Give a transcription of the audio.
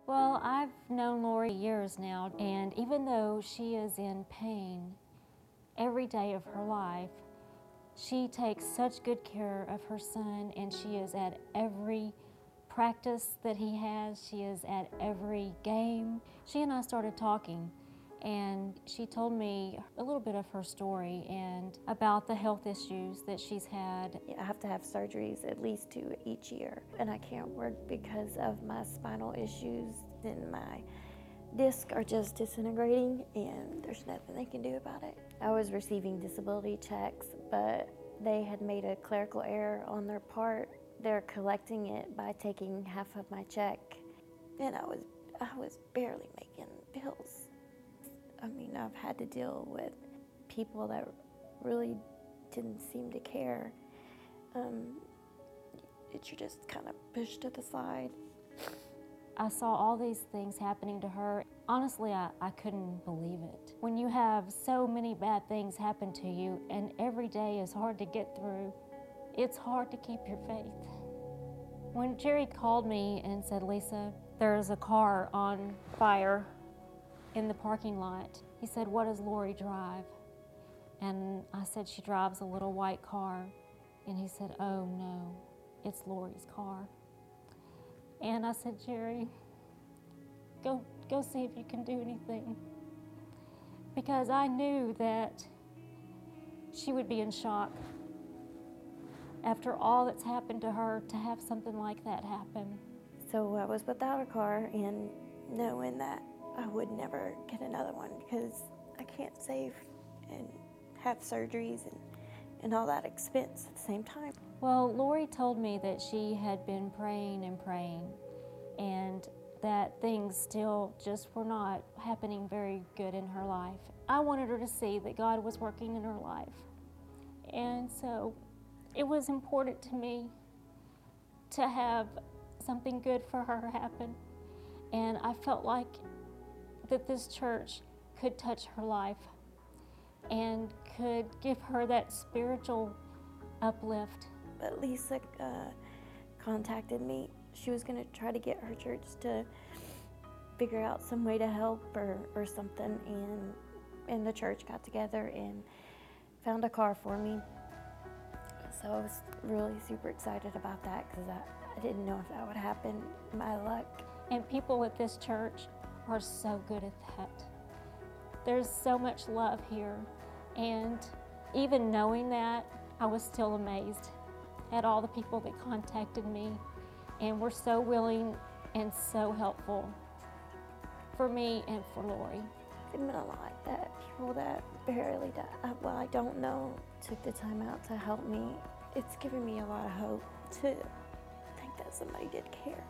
Well, I've known Lori years now, and even though she is in pain every day of her life, she takes such good care of her son, and she is at every practice that he has. She is at every game. She and I started talking, and she told me a little bit of her story and about the health issues that she's had. I have to have surgeries, at least 2 each year, and I can't work because of my spinal issues, and my discs are just disintegrating, and there's nothing they can do about it. I was receiving disability checks, but they had made a clerical error on their part. They're collecting it by taking half of my check, and I was barely making bills. I mean, I've had to deal with people that really didn't seem to care. You're just kind of pushed to the side. I saw all these things happening to her. Honestly, I couldn't believe it. When you have so many bad things happen to you and every day is hard to get through, it's hard to keep your faith. When Jerry called me and said, "Lisa, there's a car on fire in the parking lot," he said, "What does Lori drive?" And I said, "She drives a little white car." And he said, "Oh no, it's Lori's car." And I said, "Jerry, go see if you can do anything." Because I knew that she would be in shock after all that's happened to her, to have something like that happen. So I was without a car and knowing that I would never get another one because I can't save and have surgeries and all that expense at the same time. Well, Lori told me that she had been praying and praying, and that things still just were not happening very good in her life. I wanted her to see that God was working in her life. And so it was important to me to have something good for her happen. And I felt like that this church could touch her life and could give her that spiritual uplift. But Lisa contacted me. She was going to try to get her church to figure out some way to help or something, and the church got together and found a car for me. So I was really super excited about that because I didn't know if that would happen. My luck. And people at this church are so good at that. There's so much love here, and even knowing that, I was still amazed at all the people that contacted me and were so willing and so helpful for me and for Lori. It meant a lot that people that barely, I don't know, took the time out to help me. It's given me a lot of hope to think that somebody did care.